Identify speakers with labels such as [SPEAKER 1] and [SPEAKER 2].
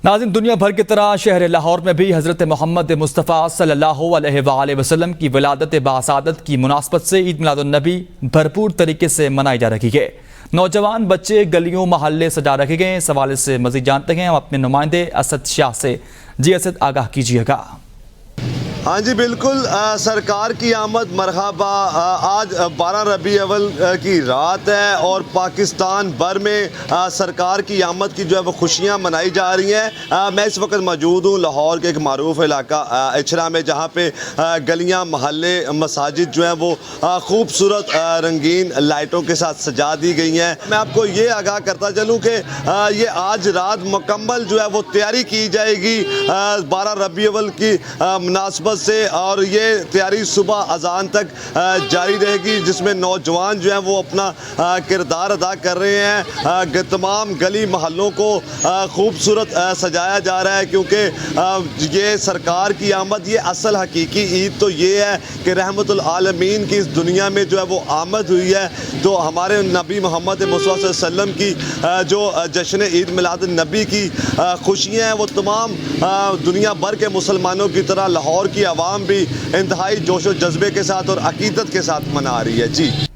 [SPEAKER 1] नाज़रीन, दुनिया भर की तरह शहर लाहौर में भी हज़रत मोहम्मद मुस्तफ़ा सल्लल्लाहु अलैहि वसल्लम की विलादत बासादत की मुनासबत से ईद मिलादुन्नबी भरपूर तरीके से मनाई जा रही है। नौजवान बच्चे गलियों महल्ले सजा रखे गए। इस हवाले से मज़ीद जानते हैं हम अपने नुमाइंदे असद शाह से। जी असद, आगाह कीजिएगा।
[SPEAKER 2] हाँ जी बिल्कुल, सरकार की आमद मरहबा। आज 12 रबी अव्वल की रात है और पाकिस्तान भर में सरकार की आमद की जो है वो खुशियाँ मनाई जा रही हैं। मैं इस वक्त मौजूद हूँ लाहौर के एक मारूफ इलाका इचरा में, जहाँ पे गलियाँ महल्ले मसाजिद जो हैं वो खूबसूरत रंगीन लाइटों के साथ सजा दी गई हैं। मैं आपको ये आगाह करता चलूँ कि ये आज रात मुकम्मल जो है वो तैयारी की जाएगी 12 रबी अव्वल की मुनासबत से, और ये तैयारी सुबह अजान तक जारी रहेगी, जिसमें नौजवान जो हैं वो अपना किरदार अदा कर रहे हैं। तमाम गली महलों को खूबसूरत सजाया जा रहा है, क्योंकि ये सरकार की आमद, ये असल हकीकी ईद तो ये है कि रहमतुल आलमीन की इस दुनिया में जो है वो आमद हुई है। तो हमारे नबी मोहम्मद मुस्तफ़ा सल्लल्लाहु अलैहि वसल्लम की जो जश्न ईद मिलादुन्नबी की खुशियाँ हैं, वो तमाम दुनिया भर के मुसलमानों की तरह लाहौर की आवाम भी इंतहाई जोश व जज्बे के साथ और अकीदत के साथ मना रही है। जी।